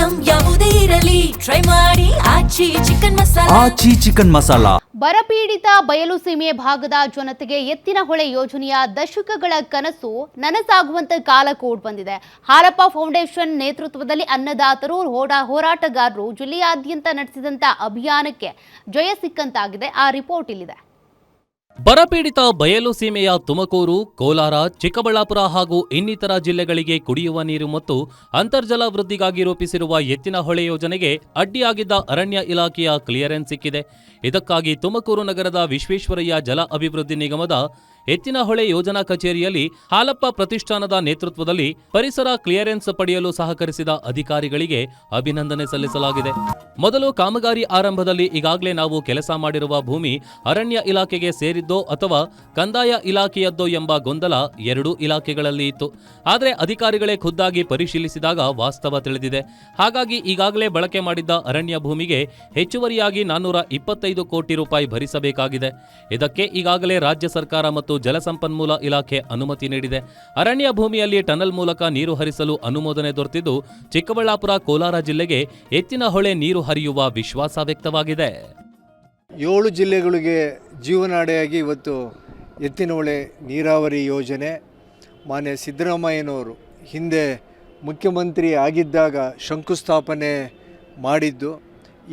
Item ಯಾವುದೇ ಇರಲಿ try ಮಾಡಿ ಆಚಿ ಚಿಕನ್ ಮಸಾಲಾ. ಬರಪೀಡಿತ ಬಯಲುಸೀಮೆ ಭಾಗದ ಜನತೆಗೆ ಎತ್ತಿನ ಹೊಳೆ ಯೋಜನೆಯ ದಶಕಗಳ ಕನಸು ನನಸಾಗುವಂತ ಕಾಲ ಕೂಡ್ ಬಂದಿದೆ. ಹಾಲಪ್ಪ ಫೌಂಡೇಶನ್ ನೇತೃತ್ವದಲ್ಲಿ ಅನ್ನದಾತರು ಹೋರಾಟಗಾರರು ಜಿಲ್ಲೆಯಾದ್ಯಂತ ನಡೆಸಿದಂತ ಅಭಿಯಾನಕ್ಕೆ ಜಯ ಸಿಕ್ಕಂತಾಗಿದೆ. ಆ ರಿಪೋರ್ಟ್ ಇಲ್ಲಿದೆ. ಬರಪೀಡಿತ ಬಯಲು ಸೀಮೆಯ ತುಮಕೂರು, ಕೋಲಾರ, ಚಿಕ್ಕಬಳ್ಳಾಪುರ ಹಾಗೂ ಇನ್ನಿತರ ಜಿಲ್ಲೆಗಳಿಗೆ ಕುಡಿಯುವ ನೀರು ಮತ್ತು ಅಂತರ್ಜಲ ವೃದ್ಧಿಗಾಗಿ ರೂಪಿಸಿರುವ ಎತ್ತಿನ ಹೊಳೆ ಯೋಜನೆಗೆ ಅಡ್ಡಿಯಾಗಿದ್ದ ಅರಣ್ಯ ಇಲಾಖೆಯ ಕ್ಲಿಯರೆನ್ಸ್ ಸಿಕ್ಕಿದೆ. ಇದಕ್ಕಾಗಿ ತುಮಕೂರು ನಗರದ ವಿಶ್ವೇಶ್ವರಯ್ಯ ಜಲ ಅಭಿವೃದ್ಧಿ ನಿಗಮದ ಎತ್ತಿನ ಹೊಳೆ ಯೋಜನಾ ಕಚೇರಿಯಲ್ಲಿ ಹಾಲಪ್ಪ ಪ್ರತಿಷ್ಠಾನದ ನೇತೃತ್ವದಲ್ಲಿ ಪರಿಸರ ಕ್ಲಿಯರೆನ್ಸ್ ಪಡೆಯಲು ಸಹಕರಿಸಿದ ಅಧಿಕಾರಿಗಳಿಗೆ ಅಭಿನಂದನೆ ಸಲ್ಲಿಸಲಾಗಿದೆ. ಮೊದಲು ಕಾಮಗಾರಿ ಆರಂಭದಲ್ಲಿ ಈಗಾಗಲೇ ನಾವು ಕೆಲಸ ಮಾಡಿರುವ ಭೂಮಿ ಅರಣ್ಯ ಇಲಾಖೆಗೆ ಸೇರಿದ್ದೋ ಅಥವಾ ಕಂದಾಯ ಇಲಾಖೆಯದ್ದೋ ಎಂಬ ಗೊಂದಲ ಎರಡೂ ಇಲಾಖೆಗಳಲ್ಲಿ ಇತ್ತು. ಆದರೆ ಅಧಿಕಾರಿಗಳೇ ಖುದ್ದಾಗಿ ಪರಿಶೀಲಿಸಿದಾಗ ವಾಸ್ತವ ತಿಳಿದಿದೆ. ಹಾಗಾಗಿ ಈಗಾಗಲೇ ಬಳಕೆ ಮಾಡಿದ್ದ ಅರಣ್ಯ ಭೂಮಿಗೆ ಹೆಚ್ಚುವರಿಯಾಗಿ 425 ಕೋಟಿ ರೂಪಾಯಿ ಭರಿಸಬೇಕಾಗಿದೆ. ಇದಕ್ಕೆ ಈಗಾಗಲೇ ರಾಜ್ಯ ಸರ್ಕಾರ ಮತ್ತು ಜಲಸಂಪನ್ಮೂಲ ಇಲಾಖೆ ಅನುಮತಿ ನೀಡಿದೆ. ಅರಣ್ಯ ಭೂಮಿಯಲ್ಲಿ ಟನಲ್ ಮೂಲಕ ನೀರು ಹರಿಸಲು ಅನುಮೋದನೆ ದೊರೆತಿದ್ದು ಚಿಕ್ಕಬಳ್ಳಾಪುರ, ಕೋಲಾರ ಜಿಲ್ಲೆಗೆ ಎತ್ತಿನ ಹೊಳೆ ನೀರು ಹರಿಯುವ ವಿಶ್ವಾಸ ವ್ಯಕ್ತವಾಗಿದೆ. 7 ಜಿಲ್ಲೆಗಳಿಗೆ ಜೀವನಾಡಿಯಾಗಿ ಇವತ್ತು ಎತ್ತಿನ ಹೊಳೆ ನೀರಾವರಿ ಯೋಜನೆ ಮಾನ್ಯ ಸಿದ್ದರಾಮಯ್ಯನವರು ಹಿಂದೆ ಮುಖ್ಯಮಂತ್ರಿ ಆಗಿದ್ದಾಗ ಶಂಕುಸ್ಥಾಪನೆ ಮಾಡಿದ್ದು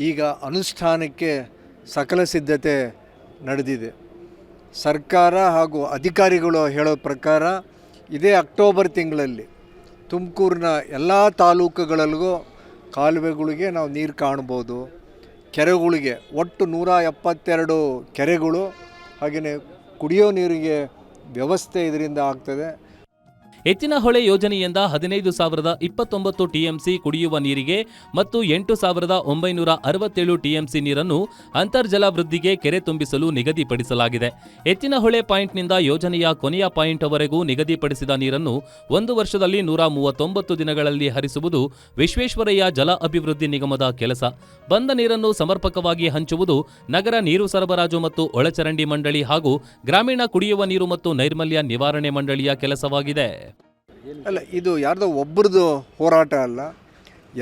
ಈಗ ಅನುಷ್ಠಾನಕ್ಕೆ ಸಕಲ ಸಿದ್ಧತೆ ನಡೆದಿದೆ. ಸರ್ಕಾರ ಹಾಗೂ ಅಧಿಕಾರಿಗಳು ಹೇಳೋ ಪ್ರಕಾರ ಇದೇ ಅಕ್ಟೋಬರ್ ತಿಂಗಳಲ್ಲಿ ತುಮಕೂರಿನ ಎಲ್ಲ ತಾಲೂಕುಗಳಲ್ಲಿಗೂ ಕಾಲುವೆಗಳಿಗೆ ನಾವು ನೀರು ಕಾಣ್ಬೋದು. ಕೆರೆಗಳಿಗೆ ಒಟ್ಟು 172 ಕೆರೆಗಳು ಹಾಗೆಯೇ ಕುಡಿಯೋ ನೀರಿಗೆ ವ್ಯವಸ್ಥೆ ಇದರಿಂದ ಆಗ್ತದೆ. ಎತ್ತಿನ ಹೊಳೆ ಯೋಜನೆಯಿಂದ 15,029 ಟಿಎಂಸಿ ಕುಡಿಯುವ ನೀರಿಗೆ ಮತ್ತು 8,967 ಟಿಎಂಸಿ ನೀರನ್ನು ಅಂತರ್ಜಲ ವೃದ್ಧಿಗೆ ಕೆರೆ ತುಂಬಿಸಲು ನಿಗದಿಪಡಿಸಲಾಗಿದೆ. ಎತ್ತಿನ ಹೊಳೆ ಪಾಯಿಂಟ್ನಿಂದ ಯೋಜನೆಯ ಕೊನೆಯ ಪಾಯಿಂಟ್ವರೆಗೂ ನಿಗದಿಪಡಿಸಿದ ನೀರನ್ನು 1 ವರ್ಷದಲ್ಲಿ 139 ದಿನಗಳಲ್ಲಿ ಹರಿಸುವುದು ವಿಶ್ವೇಶ್ವರಯ್ಯ ಜಲ ಅಭಿವೃದ್ಧಿ ನಿಗಮದ ಕೆಲಸ. ಬಂದ ನೀರನ್ನು ಸಮರ್ಪಕವಾಗಿ ಹಂಚುವುದು ನಗರ ನೀರು ಸರಬರಾಜು ಮತ್ತು ಒಳಚರಂಡಿ ಮಂಡಳಿ ಹಾಗೂ ಗ್ರಾಮೀಣ ಕುಡಿಯುವ ನೀರು ಮತ್ತು ನೈರ್ಮಲ್ಯ ನಿವಾರಣೆ ಮಂಡಳಿಯ ಕೆಲಸವಾಗಿದೆ. ಅಲ್ಲ, ಇದು ಯಾರ್ದೋ ಒಬ್ಬರದು ಹೋರಾಟ ಅಲ್ಲ.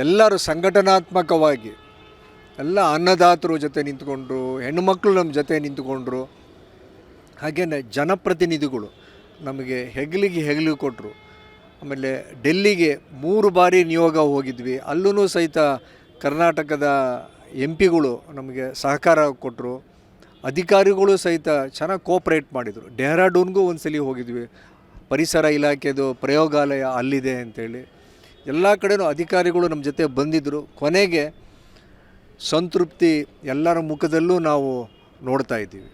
ಎಲ್ಲರೂ ಸಂಘಟನಾತ್ಮಕವಾಗಿ ಎಲ್ಲ ಅನ್ನದಾತರು ಜೊತೆ ನಿಂತ್ಕೊಂಡ್ರು, ಹೆಣ್ಣುಮಕ್ಕಳು ನಮ್ಮ ಜೊತೆ ನಿಂತ್ಕೊಂಡ್ರು. ಹಾಗೆಯೇ ಜನಪ್ರತಿನಿಧಿಗಳು ನಮಗೆ ಹೆಗಲಿಗೆ ಕೊಟ್ಟರು. ಆಮೇಲೆ ಡೆಲ್ಲಿಗೆ 3 ಬಾರಿ ನಿಯೋಗ ಹೋಗಿದ್ವಿ. ಅಲ್ಲೂ ಸಹಿತ ಕರ್ನಾಟಕದ ಎಂಪಿಗಳು ನಮಗೆ ಸಹಕಾರ ಕೊಟ್ಟರು. ಅಧಿಕಾರಿಗಳು ಸಹಿತ ಚೆನ್ನಾಗಿ ಕೋಆಪ್ರೇಟ್ ಮಾಡಿದರು. ಡೆಹ್ರಾಡೂನ್ಗೂ ಒಂದ್ಸಲಿ ಹೋಗಿದ್ವಿ. ಪರಿಸರ ಇಲಾಖೆದು ಪ್ರಯೋಗಾಲಯ ಅಲ್ಲಿದೆ ಅಂಥೇಳಿ ಎಲ್ಲ ಕಡೆಯೂ ಅಧಿಕಾರಿಗಳು ನಮ್ಮ ಜೊತೆ ಬಂದಿದ್ದರು. ಕೊನೆಗೆ ಸಂತೃಪ್ತಿ ಎಲ್ಲರ ಮುಖದಲ್ಲೂ ನಾವು ನೋಡ್ತಾ ಇದ್ದೀವಿ.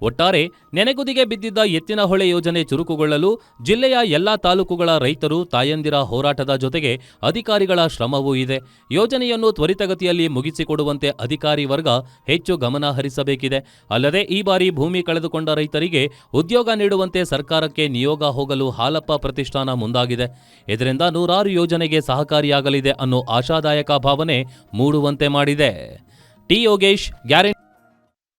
ಒಟ್ಟಾರೆ ನೆನೆಗುದಿಗೆ ಬಿದ್ದಿದ್ದ ಎತ್ತಿನ ಹೊಳೆ ಯೋಜನೆ ಚುರುಕುಗೊಳ್ಳಲು ಜಿಲ್ಲೆಯ ಎಲ್ಲಾ ತಾಲೂಕುಗಳ ರೈತರು, ತಾಯಂದಿರ ಹೋರಾಟದ ಜೊತೆಗೆ ಅಧಿಕಾರಿಗಳ ಶ್ರಮವೂ ಇದೆ. ಯೋಜನೆಯನ್ನು ತ್ವರಿತಗತಿಯಲ್ಲಿ ಮುಗಿಸಿಕೊಡುವಂತೆ ಅಧಿಕಾರಿ ವರ್ಗ ಹೆಚ್ಚು ಗಮನ ಹರಿಸಬೇಕಿದೆ. ಅಲ್ಲದೆ ಈ ಬಾರಿ ಭೂಮಿ ಕಳೆದುಕೊಂಡ ರೈತರಿಗೆ ಉದ್ಯೋಗ ನೀಡುವಂತೆ ಸರ್ಕಾರಕ್ಕೆ ನಿಯೋಗ ಹೋಗಲು ಹಾಲಪ್ಪ ಪ್ರತಿಷ್ಠಾನ ಮುಂದಾಗಿದೆ. ಇದರಿಂದ ನೂರಾರು ಯೋಜನೆಗೆ ಸಹಕಾರಿಯಾಗಲಿದೆ ಅನ್ನೋ ಆಶಾದಾಯಕ ಭಾವನೆ ಮೂಡುವಂತೆ ಮಾಡಿದೆ. T Yogesh, guarantee.